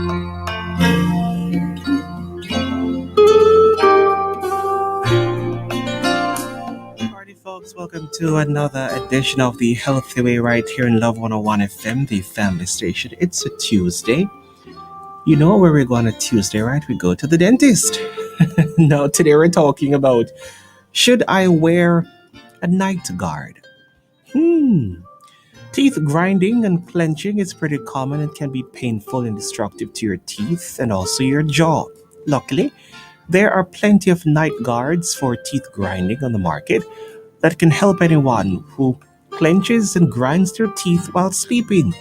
Party folks, welcome to another edition of the Healthy Way right here in Love 101 FM, the family station. It's a Tuesday. You know where we're going on Tuesday, right? We go to the dentist. Now, today we're talking about should I wear a night guard? Hmm. Teeth grinding and clenching is pretty common and can be painful and destructive to your teeth and also your jaw. Luckily, there are plenty of night guards for teeth grinding on the market that can help anyone who clenches and grinds their teeth while sleeping.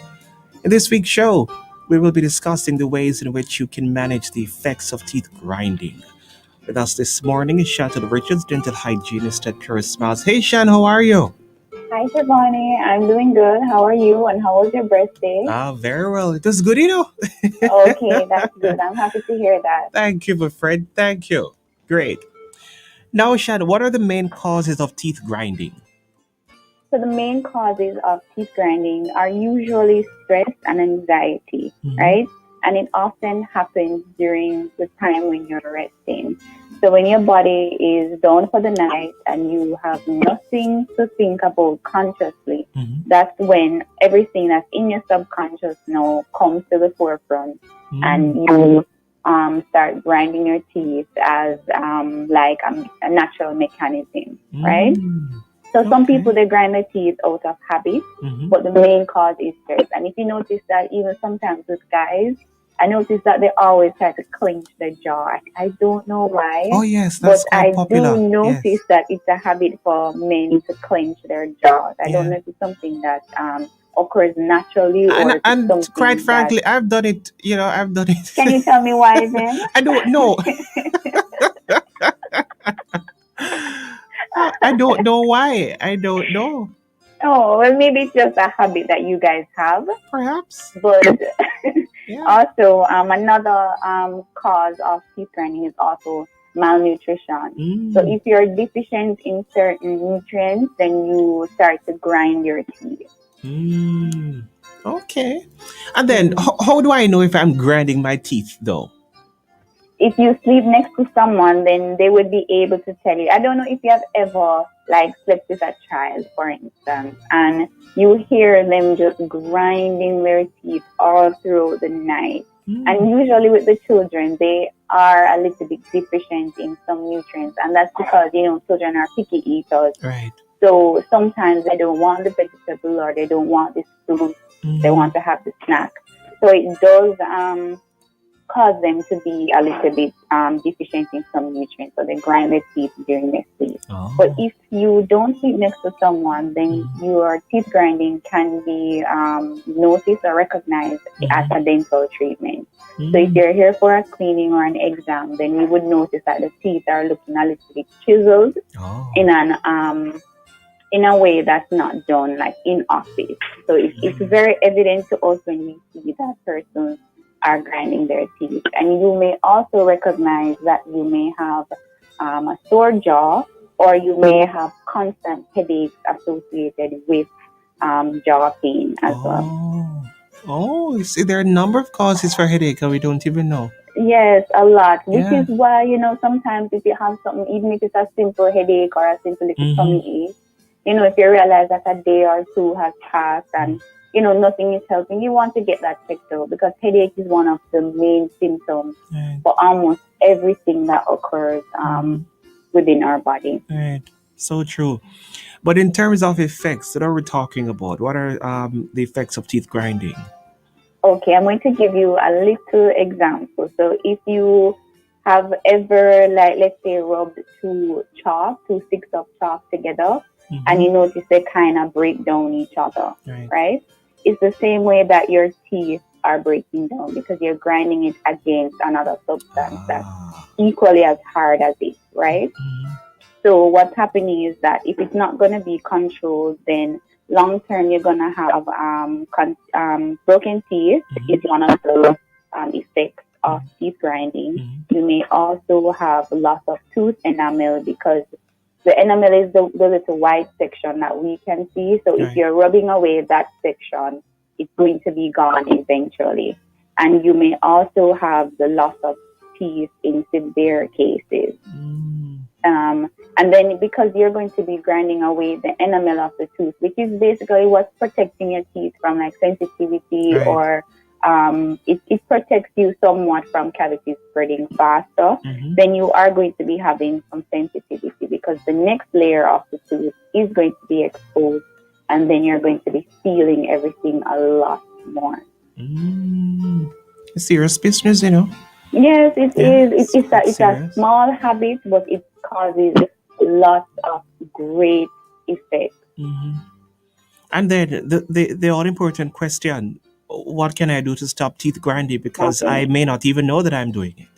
In this week's show, we will be discussing the ways in which you can manage the effects of teeth grinding. With us this morning is Chantal Richards, dental hygienist at Pure Smiles. Hey Shan, how are you? Hi, Chevauni. I'm doing good. How are you? And how was your birthday? Very well. It was good, you know. Okay, that's good. I'm happy to hear that. Thank you, my friend. Thank you. Great. Now, Shan, what are the main causes of teeth grinding? So the main causes of teeth grinding are usually stress and anxiety, right? And it often happens during the time when you're resting. So when your body is down for the night and you have nothing to think about consciously, that's when everything that's in your subconscious now comes to the forefront, and you start grinding your teeth as like a natural mechanism, right? So some people, they grind their teeth out of habit, but the main cause is stress. And if you notice that even sometimes with guys, I notice that they always try to clench their jaw. I don't know why. Oh yes, that's but quite I popular. do notice Yes. that it's a habit for men to clench their jaws. I don't know if it's something that occurs naturally or if it's And something quite that... frankly, I've done it. You know, I've done it. Can you tell me why then? I don't know. I don't know why. I don't know. Oh, well, maybe it's just a habit that you guys have. Perhaps. But Yeah. also, another cause of teeth grinding is also malnutrition. So if you're deficient in certain nutrients, then you start to grind your teeth. Okay. And then, how do I know if I'm grinding my teeth, though? If you sleep next to someone, then they would be able to tell you. I don't know if you have ever like slept with a child, for instance, and you hear them just grinding their teeth all through the night. And usually with the children, they are a little bit deficient in some nutrients, and that's because children are picky eaters. Right. So sometimes they don't want the vegetable or they don't want this fruit. They want to have the snack. So it does cause them to be a little bit deficient in some nutrients, so they grind their teeth during their sleep. But if you don't sleep next to someone, then your teeth grinding can be noticed or recognized as a dental treatment. So if you're here for a cleaning or an exam, then you would notice that the teeth are looking a little bit chiseled in a way that's not done like in office. So it's very evident to us when we see that person are grinding their teeth. And you may also recognize that you may have a sore jaw, or you may have constant headaches associated with jaw pain as well. Oh, you see, there are a number of causes for headache and we don't even know. Yes, a lot. Which Yeah. is why, sometimes if you have something, even if it's a simple headache or a simple little tummy ache, if you realize that a day or two has passed and nothing is helping, you want to get that checked out, because headache is one of the main symptoms for almost everything that occurs within our body. Right. So true. But in terms of effects, what are we talking about? What are the effects of teeth grinding? Okay, I'm going to give you a little example. So if you have ever, like, let's say, rubbed two sticks of chalk together, and you notice they kind of break down each other, right? It's the same way that your teeth are breaking down, because you're grinding it against another substance that's equally as hard as it, right? So what's happening is that if it's not going to be controlled, then long term you're going to have broken teeth. Is one of the effects of teeth grinding. You may also have loss of tooth enamel, because the enamel is the little white section that we can see. So if you're rubbing away that section, it's going to be gone eventually. And you may also have the loss of teeth in severe cases. Mm. And then because you're going to be grinding away the enamel of the tooth, which is basically what's protecting your teeth from like sensitivity Right. or it protects you somewhat from cavities spreading faster, Mm-hmm. then you are going to be having some sensitivity because the next layer of the tooth is going to be exposed and then you're going to be feeling everything a lot more. Mm. Serious business, you know. Yes, it Yeah, is. it's quite It's a serious. small habit, but it causes lots of great effects. Mm-hmm. And then the all important question: what can I do to stop teeth grinding? Because I Nothing. may not even know that I'm doing it.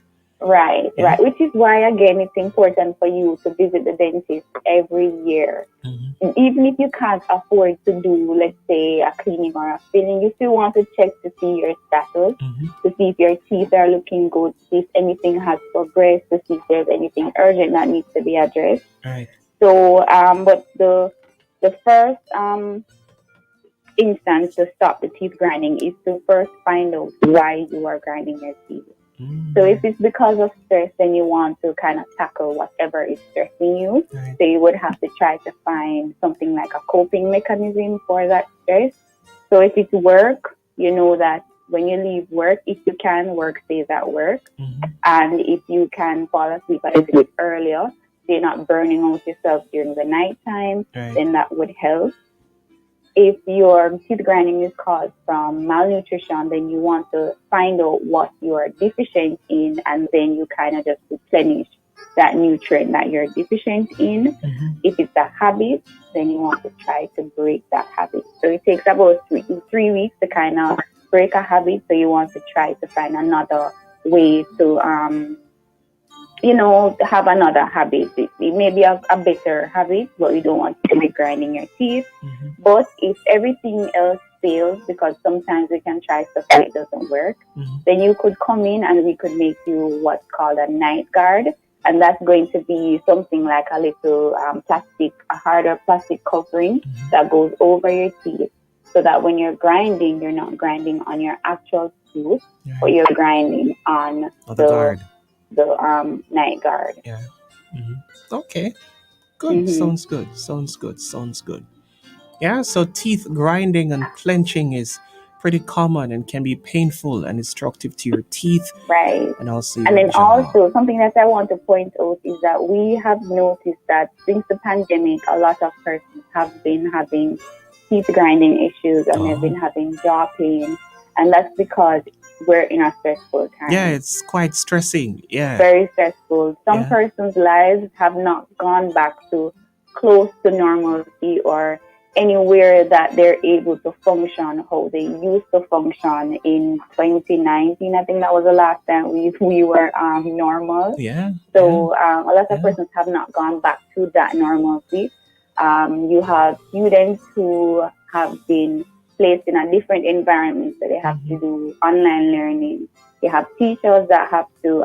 Right, Yeah. right. Which is why, again, it's important for you to visit the dentist every year. Mm-hmm. And even if you can't afford to do, let's say, a cleaning or a filling, you still want to check to see your status, Mm-hmm. to see if your teeth are looking good, to see if anything has progressed, to see if there's anything urgent that needs to be addressed. Right. So, but the first instance to stop the teeth grinding is to first find out why you are grinding your teeth. So if Mm. it's because of stress, then you want to kind of tackle whatever is stressing you. Right. So you would have to try to find something like a coping mechanism for that stress. So if it's work, you know that when you leave work, if you can, work stays at work. Mm-hmm. And if you can fall asleep a little bit earlier, so you're not burning out yourself during the nighttime, Right. then that would help. If your teeth grinding is caused from malnutrition, then you want to find out what you are deficient in, and then you kind of just replenish that nutrient that you're deficient in. Mm-hmm. If it's a habit, then you want to try to break that habit. So it takes about 3 weeks to kind of break a habit. So you want to try to find another way to have another habit. It may be a better habit, but you don't want to be grinding your teeth. Mm-hmm. But if everything else fails, because sometimes we can try stuff and it doesn't work, Mm-hmm. then you could come in and we could make you what's called a night guard. And that's going to be something like a little a harder plastic covering Mm-hmm. that goes over your teeth so that when you're grinding, you're not grinding on your actual tooth, but Right. you're grinding on Oh, the guard. the night guard. Yeah. Mm-hmm. Okay. Good. Hmm. Sounds good. Sounds good. Sounds good. Yeah. So teeth grinding and clenching is pretty common and can be painful and destructive to your teeth Right. and also And your then jaw. also something that I want to point out is that we have noticed that since the pandemic, a lot of persons have been having teeth grinding issues and they've Oh. been having jaw pain. And that's because we're in a stressful Yeah, time. it's quite stressing. Yeah. Very stressful. Some Yeah. persons' lives have not gone back to close to normalcy or anywhere that they're able to function how they used to function in 2019. I think that was the last time we were normal. Yeah. So a lot of Yeah. persons have not gone back to that normalcy. You have students who have been placed in a different environment, so they have to Mm-hmm. do online learning. You have teachers that have to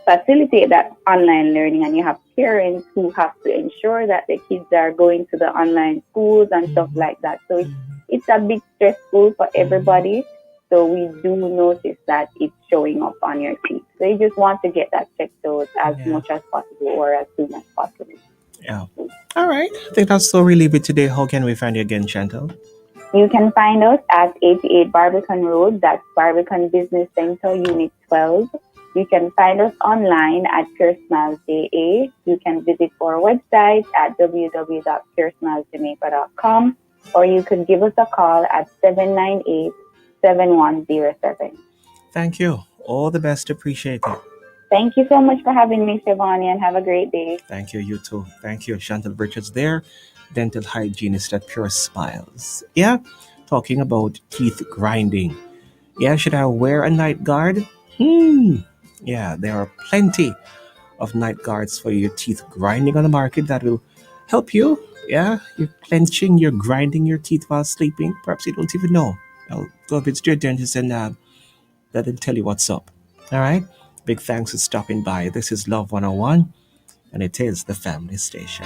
facilitate that online learning, and you have parents who have to ensure that the kids are going to the online schools and stuff Mm-hmm. like that. So Mm-hmm. it's a bit stressful for Mm-hmm. everybody. So we do notice that it's showing up on your teeth. So you just want to get that checked out as Yeah. much as possible or as soon as possible. Yeah. All right. I think that's all we leave it today. How can we find you again, Chantal? You can find us at 88 Barbican Road, that's Barbican Business Center, Unit 12. You can find us online at Pure Smiles JA. You can visit our website at www.puresmilesjamaica.com, or you could give us a call at 798-7107. Thank you. All the best. Appreciate it. Thank you so much for having me, Chevauni, and have a great day. Thank you. You too. Thank you. Chantal Richards there, dental hygienist at Pure Smiles. Yeah. Talking about teeth grinding. Yeah. Should I wear a night guard? Yeah. There are plenty of night guards for your teeth grinding on the market that will help you. Yeah, you're clenching, you're grinding your teeth while sleeping. Perhaps you don't even know. I'll go visit your dentist and let them tell you what's up. All right. Big thanks for stopping by. This is Love 101, and it is the family station.